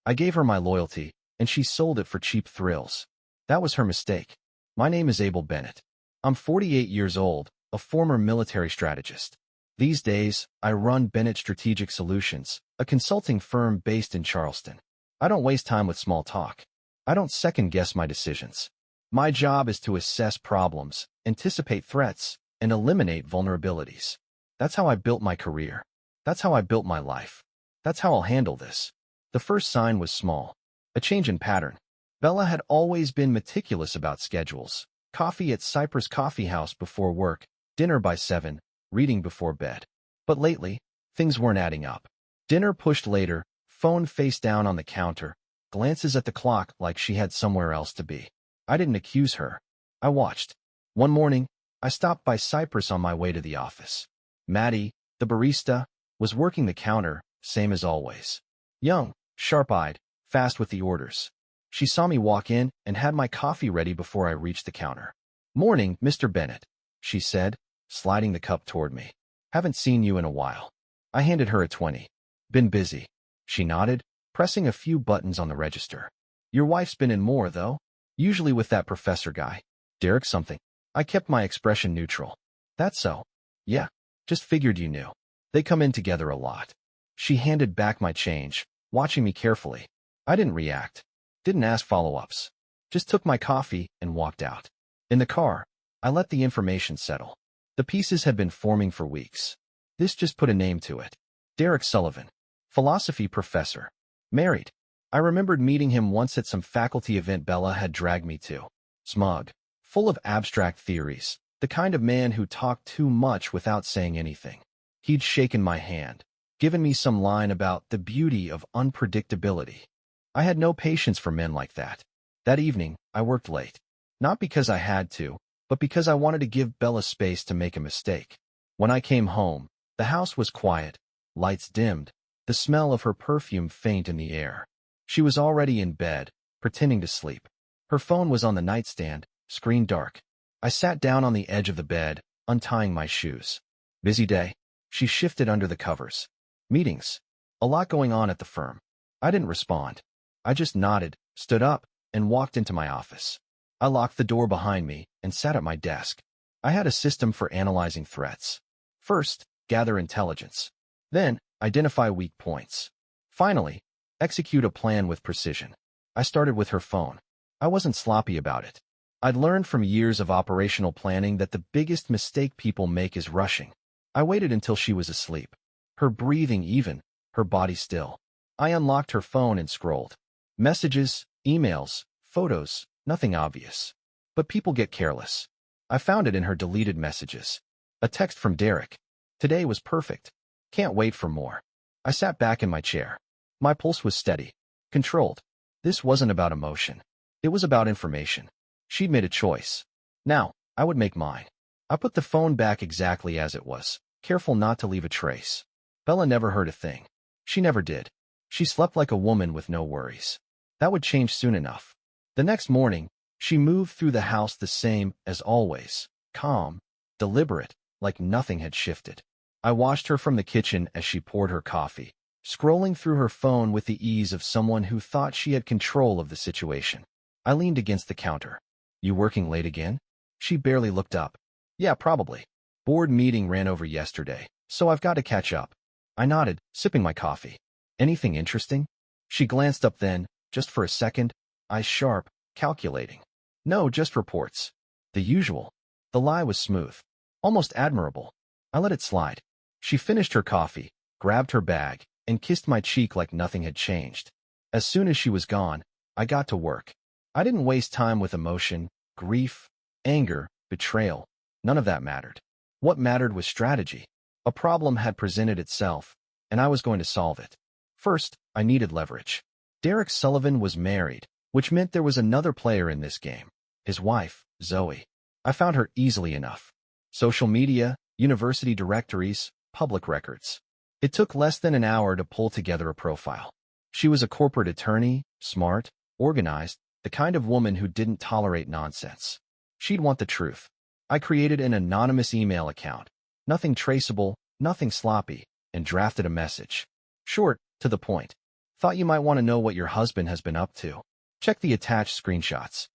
I gave her my loyalty, and she sold it for cheap thrills. That was her mistake. My name is Abel Bennett. I'm 48 years old, a former military strategist. These days, I run Bennett Strategic Solutions, a consulting firm based in Charleston. I don't waste time with small talk. I don't second-guess my decisions. My job is to assess problems, anticipate threats, and eliminate vulnerabilities. That's how I built my career. That's how I built my life. That's how I'll handle this. The first sign was small. A change in pattern. Bella had always been meticulous about schedules. Coffee at Cypress Coffee House before work, dinner by 7, reading before bed. But lately, things weren't adding up. Dinner pushed later, phone face down on the counter, glances at the clock like she had somewhere else to be. I didn't accuse her. I watched. One morning, I stopped by Cypress on my way to the office. Maddie, the barista, was working the counter, same as always. Young, sharp-eyed, fast with the orders. She saw me walk in and had my coffee ready before I reached the counter. "Morning, Mr. Bennett," she said, sliding the cup toward me. "Haven't seen you in a while." I handed her a 20. "Been busy." She nodded, pressing a few buttons on the register. "Your wife's been in more, though. Usually with that professor guy. Derek something." I kept my expression neutral. "That's so." "Yeah, just figured you knew. They come in together a lot." She handed back my change, watching me carefully. I didn't react. Didn't ask follow-ups. Just took my coffee and walked out. In the car, I let the information settle. The pieces had been forming for weeks. This just put a name to it. Derek Sullivan. Philosophy professor. Married. I remembered meeting him once at some faculty event Bella had dragged me to. Smug. Full of abstract theories. The kind of man who talked too much without saying anything. He'd shaken my hand. Given me some line about the beauty of unpredictability. I had no patience for men like that. That evening, I worked late. Not because I had to, but because I wanted to give Bella space to make a mistake. When I came home, the house was quiet, lights dimmed, the smell of her perfume faint in the air. She was already in bed, pretending to sleep. Her phone was on the nightstand, screen dark. I sat down on the edge of the bed, untying my shoes. "Busy day?" She shifted under the covers. "Meetings. A lot going on at the firm." I didn't respond. I just nodded, stood up, and walked into my office. I locked the door behind me and sat at my desk. I had a system for analyzing threats. First, gather intelligence. Then, identify weak points. Finally, execute a plan with precision. I started with her phone. I wasn't sloppy about it. I'd learned from years of operational planning that the biggest mistake people make is rushing. I waited until she was asleep. Her breathing even, her body still. I unlocked her phone and scrolled. Messages, emails, photos, nothing obvious. But people get careless. I found it in her deleted messages. A text from Derek. "Today was perfect. Can't wait for more." I sat back in my chair. My pulse was steady, controlled. This wasn't about emotion. It was about information. She'd made a choice. Now, I would make mine. I put the phone back exactly as it was, careful not to leave a trace. Bella never heard a thing. She never did. She slept like a woman with no worries. That would change soon enough. The next morning, she moved through the house the same as always, calm, deliberate, like nothing had shifted. I watched her from the kitchen as she poured her coffee, scrolling through her phone with the ease of someone who thought she had control of the situation. I leaned against the counter. "You working late again?" She barely looked up. "Yeah, probably. Board meeting ran over yesterday, so I've got to catch up." I nodded, sipping my coffee. "Anything interesting?" She glanced up then, just for a second, eyes sharp, calculating. "No, just reports. The usual." The lie was smooth. Almost admirable. I let it slide. She finished her coffee, grabbed her bag, and kissed my cheek like nothing had changed. As soon as she was gone, I got to work. I didn't waste time with emotion, grief, anger, betrayal. None of that mattered. What mattered was strategy. A problem had presented itself, and I was going to solve it. First, I needed leverage. Derek Sullivan was married, which meant there was another player in this game. His wife, Zoe. I found her easily enough. Social media, university directories, public records. It took less than an hour to pull together a profile. She was a corporate attorney, smart, organized, the kind of woman who didn't tolerate nonsense. She'd want the truth. I created an anonymous email account. Nothing traceable, nothing sloppy, and drafted a message. Short, to the point. Thought you might want to know what your husband has been up to. Check the attached screenshots.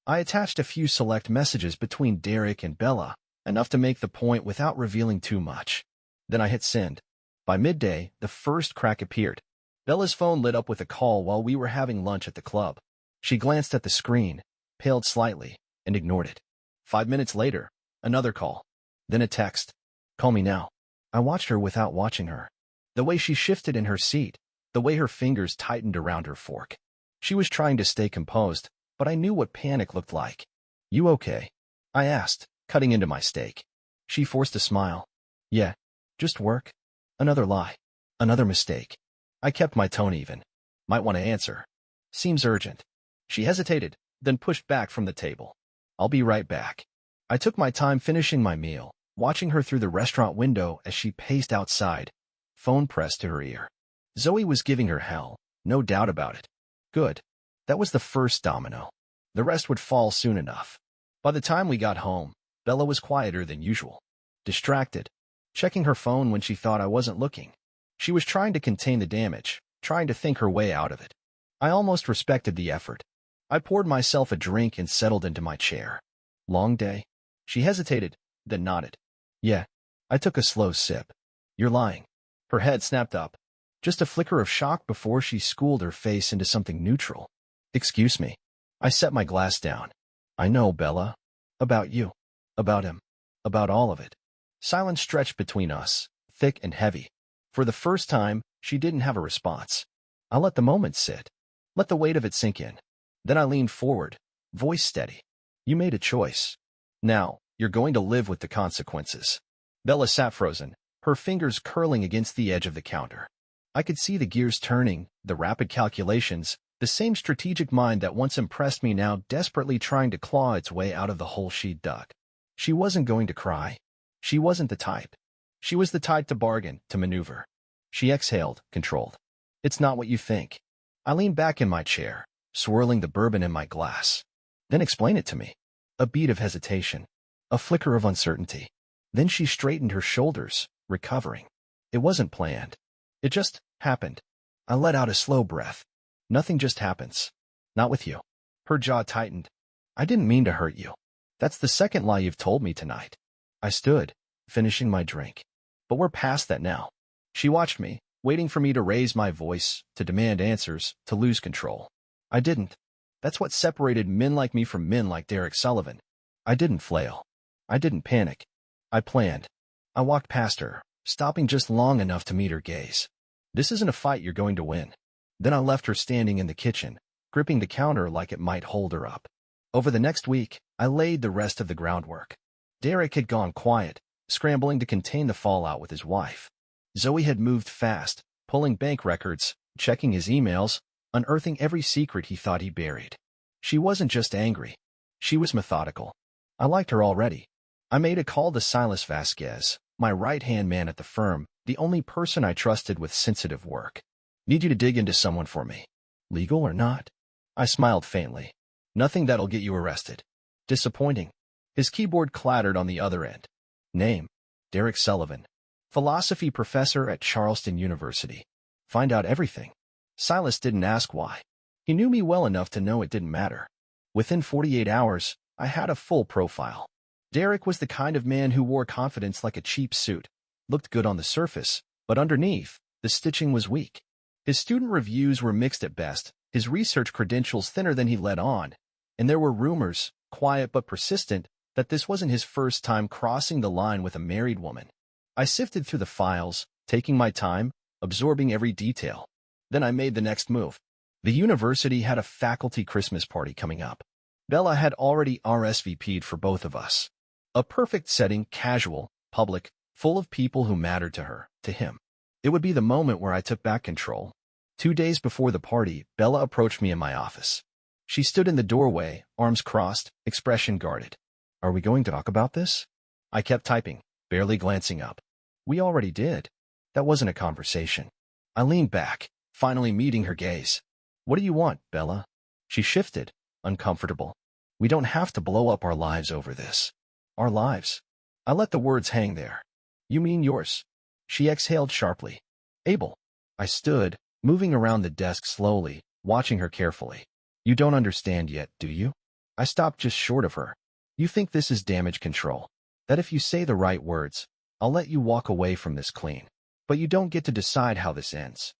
I attached a few select messages between Derek and Bella, enough to make the point without revealing too much. Then I hit send. By midday, the first crack appeared. Bella's phone lit up with a call while we were having lunch at the club. She glanced at the screen, paled slightly, and ignored it. 5 minutes later, another call. Then a text. Call me now. I watched her without watching her. The way she shifted in her seat, the way her fingers tightened around her fork. She was trying to stay composed, but I knew what panic looked like. You okay? I asked, cutting into my steak. She forced a smile. Yeah, just work. Another lie. Another mistake. I kept my tone even. Might want to answer. Seems urgent. She hesitated, then pushed back from the table. I'll be right back. I took my time finishing my meal, watching her through the restaurant window as she paced outside, phone pressed to her ear. Zoe was giving her hell, no doubt about it. Good. That was the first domino. The rest would fall soon enough. By the time we got home, Bella was quieter than usual. Distracted, checking her phone when she thought I wasn't looking. She was trying to contain the damage, trying to think her way out of it. I almost respected the effort. I poured myself a drink and settled into my chair. Long day? She hesitated, then nodded. Yeah. I took a slow sip. You're lying. Her head snapped up. Just a flicker of shock before she schooled her face into something neutral. Excuse me. I set my glass down. I know, Bella. About you. About him. About all of it. Silence stretched between us, thick and heavy. For the first time, she didn't have a response. I let the moment sit. Let the weight of it sink in. Then I leaned forward, voice steady. You made a choice. Now, you're going to live with the consequences. Bella sat frozen, her fingers curling against the edge of the counter. I could see the gears turning, the rapid calculations, the same strategic mind that once impressed me now desperately trying to claw its way out of the hole she'd dug. She wasn't going to cry. She wasn't the type. She was the type to bargain, to maneuver. She exhaled, controlled. It's not what you think. I leaned back in my chair, swirling the bourbon in my glass. Then explain it to me. A beat of hesitation. A flicker of uncertainty. Then she straightened her shoulders, recovering. It wasn't planned. It just happened. I let out a slow breath. Nothing just happens. Not with you. Her jaw tightened. I didn't mean to hurt you. That's the second lie you've told me tonight. I stood, finishing my drink. But we're past that now. She watched me, waiting for me to raise my voice, to demand answers, to lose control. I didn't. That's what separated men like me from men like Derek Sullivan. I didn't flail. I didn't panic. I planned. I walked past her, stopping just long enough to meet her gaze. This isn't a fight you're going to win. Then I left her standing in the kitchen, gripping the counter like it might hold her up. Over the next week, I laid the rest of the groundwork. Derek had gone quiet, scrambling to contain the fallout with his wife. Zoe had moved fast, pulling bank records, checking his emails, unearthing every secret he thought he buried. She wasn't just angry. She was methodical. I liked her already. I made a call to Silas Vasquez, my right-hand man at the firm, the only person I trusted with sensitive work. Need you to dig into someone for me. Legal or not? I smiled faintly. Nothing that'll get you arrested. Disappointing. His keyboard clattered on the other end. Name: Derek Sullivan. Philosophy professor at Charleston University. Find out everything. Silas didn't ask why. He knew me well enough to know it didn't matter. Within 48 hours, I had a full profile. Derek was the kind of man who wore confidence like a cheap suit. Looked good on the surface, but underneath, the stitching was weak. His student reviews were mixed at best, his research credentials thinner than he let on, and there were rumors, quiet but persistent, that this wasn't his first time crossing the line with a married woman. I sifted through the files, taking my time, absorbing every detail. Then I made the next move. The university had a faculty Christmas party coming up. Bella had already RSVP'd for both of us. A perfect setting, casual, public, full of people who mattered to her, to him. It would be the moment where I took back control. 2 days before the party, Bella approached me in my office. She stood in the doorway, arms crossed, expression guarded. Are we going to talk about this? I kept typing, barely glancing up. We already did. That wasn't a conversation. I leaned back, finally meeting her gaze. What do you want, Bella? She shifted, uncomfortable. We don't have to blow up our lives over this. Our lives. I let the words hang there. You mean yours? She exhaled sharply. Abel. I stood, moving around the desk slowly, watching her carefully. You don't understand yet, do you? I stopped just short of her. You think this is damage control? That if you say the right words, I'll let you walk away from this clean. But you don't get to decide how this ends.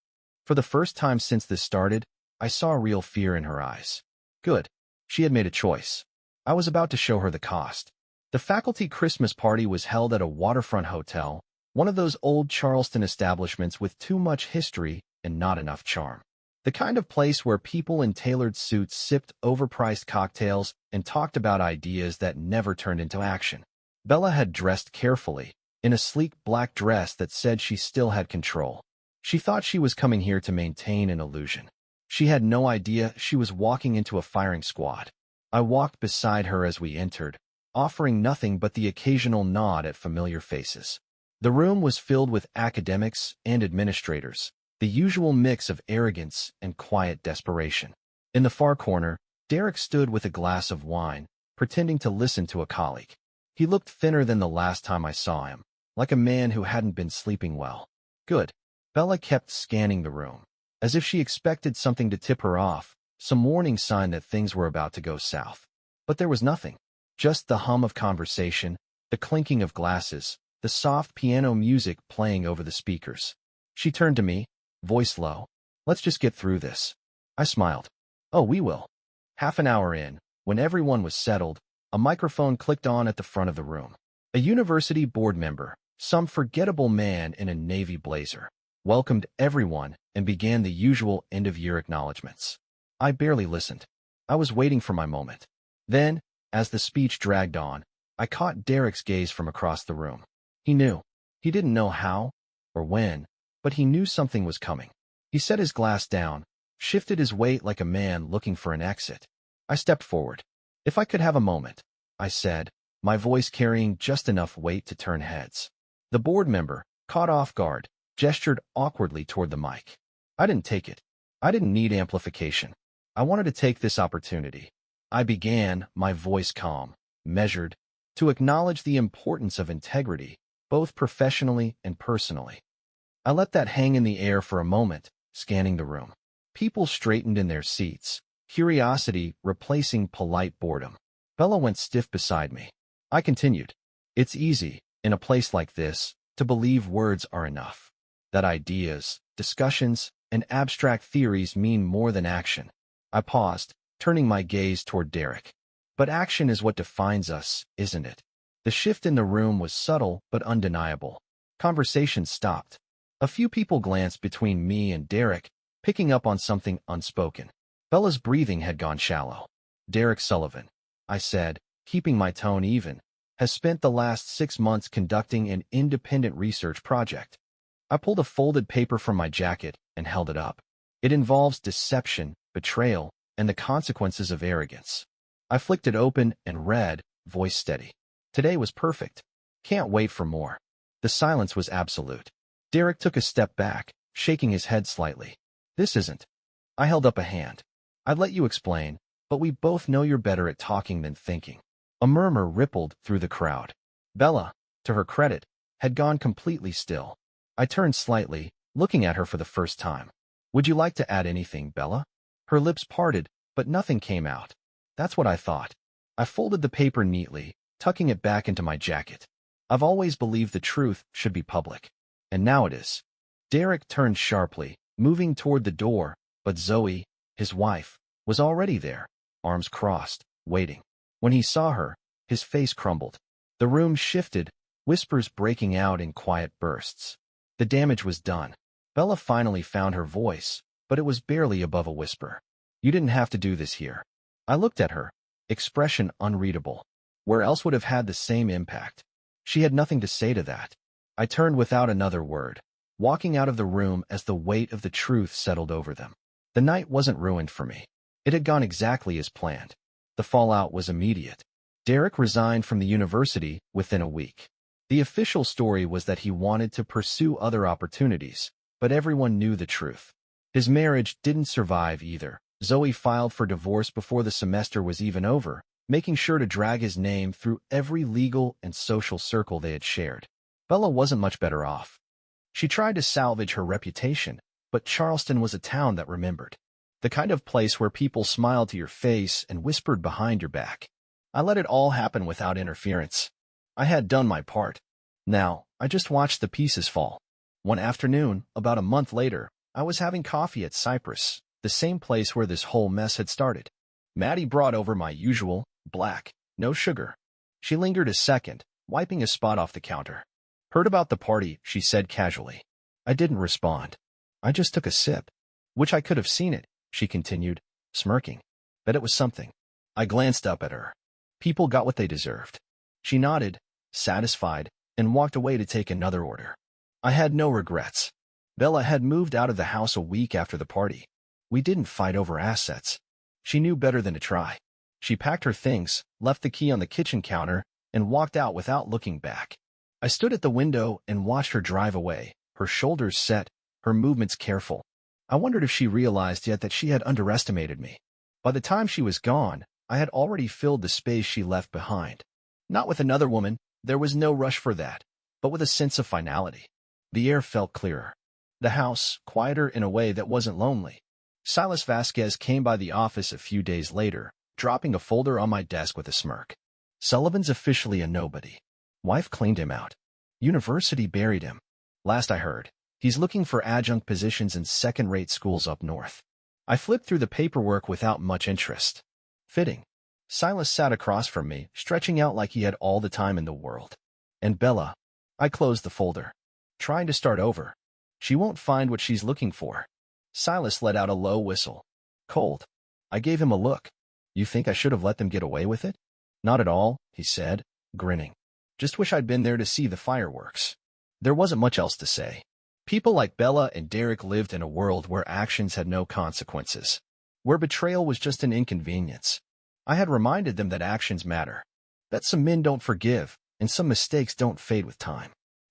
For the first time since this started, I saw real fear in her eyes. Good. She had made a choice. I was about to show her the cost. The faculty Christmas party was held at a waterfront hotel, one of those old Charleston establishments with too much history and not enough charm. The kind of place where people in tailored suits sipped overpriced cocktails and talked about ideas that never turned into action. Bella had dressed carefully, in a sleek black dress that said she still had control. She thought she was coming here to maintain an illusion. She had no idea she was walking into a firing squad. I walked beside her as we entered, offering nothing but the occasional nod at familiar faces. The room was filled with academics and administrators, the usual mix of arrogance and quiet desperation. In the far corner, Derek stood with a glass of wine, pretending to listen to a colleague. He looked thinner than the last time I saw him, like a man who hadn't been sleeping well. Good. Bella kept scanning the room, as if she expected something to tip her off, some warning sign that things were about to go south. But there was nothing. Just the hum of conversation, the clinking of glasses, the soft piano music playing over the speakers. She turned to me, voice low. Let's just get through this. I smiled. Oh, we will. Half an hour in, when everyone was settled, a microphone clicked on at the front of the room. A university board member, some forgettable man in a navy blazer, welcomed everyone and began the usual end-of-year acknowledgments. I barely listened. I was waiting for my moment. Then, as the speech dragged on, I caught Derek's gaze from across the room. He knew. He didn't know how or when, but he knew something was coming. He set his glass down, shifted his weight like a man looking for an exit. I stepped forward. If I could have a moment, I said, my voice carrying just enough weight to turn heads. The board member, caught off guard, gestured awkwardly toward the mic. I didn't take it. I didn't need amplification. I wanted to take this opportunity. I began, my voice calm, measured, to acknowledge the importance of integrity, both professionally and personally. I let that hang in the air for a moment, scanning the room. People straightened in their seats, curiosity replacing polite boredom. Bella went stiff beside me. I continued. It's easy, in a place like this, to believe words are enough. That ideas, discussions, and abstract theories mean more than action. I paused, turning my gaze toward Derek. But action is what defines us, isn't it? The shift in the room was subtle but undeniable. Conversation stopped. A few people glanced between me and Derek, picking up on something unspoken. Bella's breathing had gone shallow. Derek Sullivan, I said, keeping my tone even, has spent the last 6 months conducting an independent research project. I pulled a folded paper from my jacket and held it up. It involves deception, betrayal, and the consequences of arrogance. I flicked it open and read, voice steady. Today was perfect. Can't wait for more. The silence was absolute. Derek took a step back, shaking his head slightly. This isn't. I held up a hand. I'd let you explain, but we both know you're better at talking than thinking. A murmur rippled through the crowd. Bella, to her credit, had gone completely still. I turned slightly, looking at her for the first time. Would you like to add anything, Bella? Her lips parted, but nothing came out. That's what I thought. I folded the paper neatly, tucking it back into my jacket. I've always believed the truth should be public. And now it is. Derek turned sharply, moving toward the door, but Zoe, his wife, was already there, arms crossed, waiting. When he saw her, his face crumbled. The room shifted, whispers breaking out in quiet bursts. The damage was done. Bella finally found her voice, but it was barely above a whisper. You didn't have to do this here. I looked at her, expression unreadable. Where else would have had the same impact? She had nothing to say to that. I turned without another word, walking out of the room as the weight of the truth settled over them. The night wasn't ruined for me. It had gone exactly as planned. The fallout was immediate. Derek resigned from the university within a week. The official story was that he wanted to pursue other opportunities, but everyone knew the truth. His marriage didn't survive either. Zoe filed for divorce before the semester was even over, making sure to drag his name through every legal and social circle they had shared. Bella wasn't much better off. She tried to salvage her reputation, but Charleston was a town that remembered. The kind of place where people smiled to your face and whispered behind your back. I let it all happen without interference. I had done my part. Now, I just watched the pieces fall. One afternoon, about a month later, I was having coffee at Cypress, the same place where this whole mess had started. Maddie brought over my usual, black, no sugar. She lingered a second, wiping a spot off the counter. Heard about the party, she said casually. I didn't respond. I just took a sip. Wish I could have seen it, she continued, smirking. Bet it was something. I glanced up at her. People got what they deserved. She nodded, satisfied, and walked away to take another order. I had no regrets. Bella had moved out of the house a week after the party. We didn't fight over assets. She knew better than to try. She packed her things, left the key on the kitchen counter, and walked out without looking back. I stood at the window and watched her drive away, her shoulders set, her movements careful. I wondered if she realized yet that she had underestimated me. By the time she was gone, I had already filled the space she left behind. Not with another woman, there was no rush for that, but with a sense of finality. The air felt clearer. The house, quieter in a way that wasn't lonely. Silas Vasquez came by the office a few days later, dropping a folder on my desk with a smirk. Sullivan's officially a nobody. Wife cleaned him out. University buried him. Last I heard, he's looking for adjunct positions in second-rate schools up north. I flipped through the paperwork without much interest. Fitting. Silas sat across from me, stretching out like he had all the time in the world. And Bella. I closed the folder. Trying to start over. She won't find what she's looking for. Silas let out a low whistle. Cold. I gave him a look. You think I should have let them get away with it? Not at all, he said, grinning. Just wish I'd been there to see the fireworks. There wasn't much else to say. People like Bella and Derek lived in a world where actions had no consequences, where betrayal was just an inconvenience. I had reminded them that actions matter, that some men don't forgive, and some mistakes don't fade with time.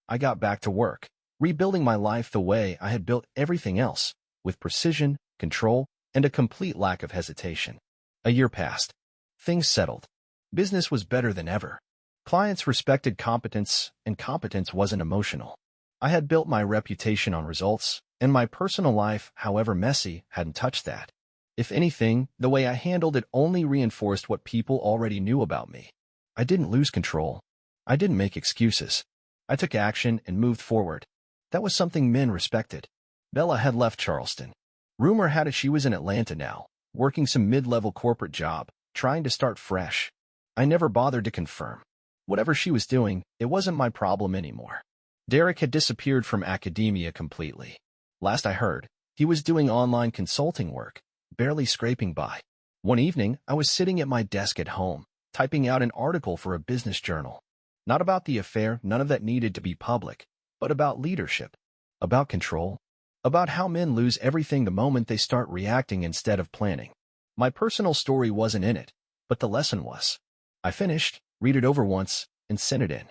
I got back to work, rebuilding my life the way I had built everything else, with precision, control, and a complete lack of hesitation. A year passed. Things settled. Business was better than ever. Clients respected competence, and competence wasn't emotional. I had built my reputation on results, and my personal life, however messy, hadn't touched that. If anything, the way I handled it only reinforced what people already knew about me. I didn't lose control. I didn't make excuses. I took action and moved forward. That was something men respected. Bella had left Charleston. Rumor had it she was in Atlanta now, working some mid-level corporate job, trying to start fresh. I never bothered to confirm. Whatever she was doing, it wasn't my problem anymore. Derek had disappeared from academia completely. Last I heard, he was doing online consulting work, barely scraping by. One evening, I was sitting at my desk at home, typing out an article for a business journal. Not about the affair, none of that needed to be public, but about leadership, about control, about how men lose everything the moment they start reacting instead of planning. My personal story wasn't in it, but the lesson was. I finished, read it over once, and sent it in.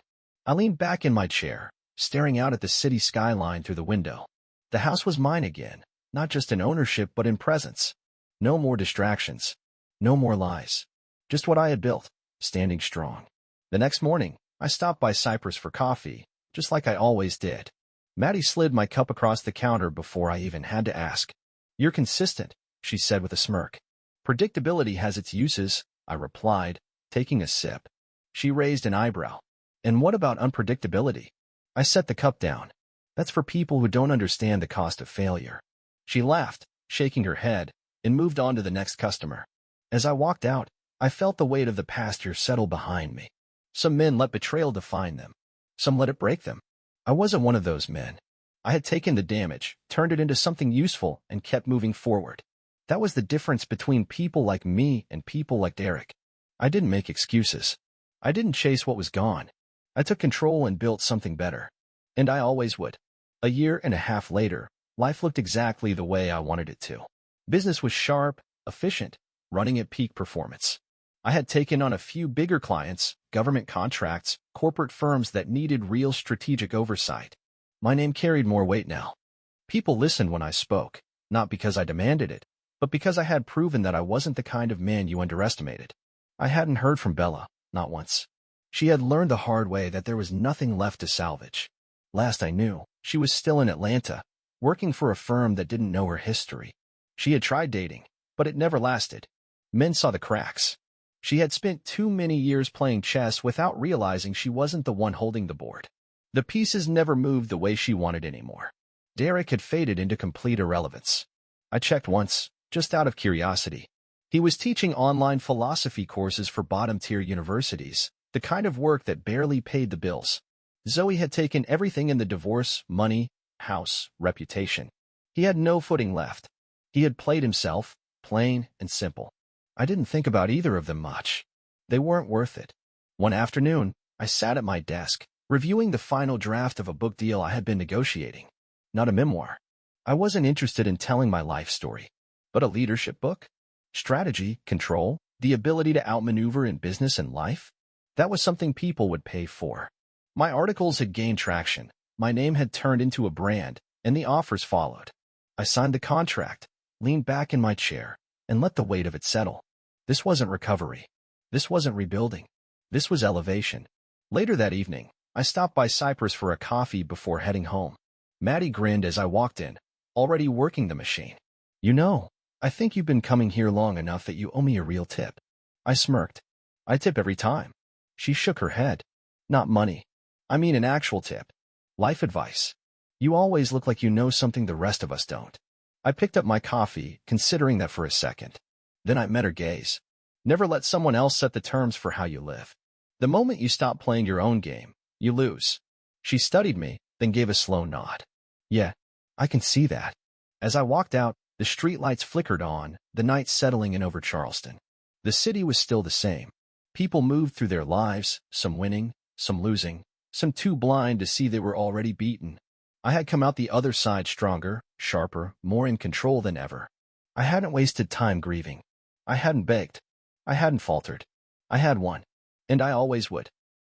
I leaned back in my chair, staring out at the city skyline through the window. The house was mine again, not just in ownership but in presence. No more distractions. No more lies. Just what I had built, standing strong. The next morning, I stopped by Cypress for coffee, just like I always did. Maddie slid my cup across the counter before I even had to ask. You're consistent, she said with a smirk. Predictability has its uses, I replied, taking a sip. She raised an eyebrow. And what about unpredictability? I set the cup down. That's for people who don't understand the cost of failure. She laughed, shaking her head, and moved on to the next customer. As I walked out, I felt the weight of the past year settle behind me. Some men let betrayal define them. Some let it break them. I wasn't one of those men. I had taken the damage, turned it into something useful, and kept moving forward. That was the difference between people like me and people like Derek. I didn't make excuses. I didn't chase what was gone. I took control and built something better. And I always would. A year and a half later, life looked exactly the way I wanted it to. Business was sharp, efficient, running at peak performance. I had taken on a few bigger clients, government contracts, corporate firms that needed real strategic oversight. My name carried more weight now. People listened when I spoke, not because I demanded it, but because I had proven that I wasn't the kind of man you underestimated. I hadn't heard from Bella, not once. She had learned the hard way that there was nothing left to salvage. Last I knew, she was still in Atlanta, working for a firm that didn't know her history. She had tried dating, but it never lasted. Men saw the cracks. She had spent too many years playing chess without realizing she wasn't the one holding the board. The pieces never moved the way she wanted anymore. Derek had faded into complete irrelevance. I checked once, just out of curiosity. He was teaching online philosophy courses for bottom-tier universities, the kind of work that barely paid the bills. Zoe had taken everything in the divorce, money, house, reputation. He had no footing left. He had played himself, plain and simple. I didn't think about either of them much. They weren't worth it. One afternoon, I sat at my desk, reviewing the final draft of a book deal I had been negotiating. Not a memoir. I wasn't interested in telling my life story, but a leadership book? Strategy, control, the ability to outmaneuver in business and life? That was something people would pay for. My articles had gained traction, my name had turned into a brand, and the offers followed. I signed the contract, leaned back in my chair, and let the weight of it settle. This wasn't recovery. This wasn't rebuilding. This was elevation. Later that evening, I stopped by Cypress for a coffee before heading home. Maddie grinned as I walked in, already working the machine. You know, I think you've been coming here long enough that you owe me a real tip. I smirked. I tip every time. She shook her head. Not money. I mean an actual tip. Life advice. You always look like you know something the rest of us don't. I picked up my coffee, considering that for a second. Then I met her gaze. Never let someone else set the terms for how you live. The moment you stop playing your own game, you lose. She studied me, then gave a slow nod. Yeah, I can see that. As I walked out, the streetlights flickered on, the night settling in over Charleston. The city was still the same. People moved through their lives, some winning, some losing, some too blind to see they were already beaten. I had come out the other side stronger, sharper, more in control than ever. I hadn't wasted time grieving. I hadn't begged. I hadn't faltered. I had won. And I always would.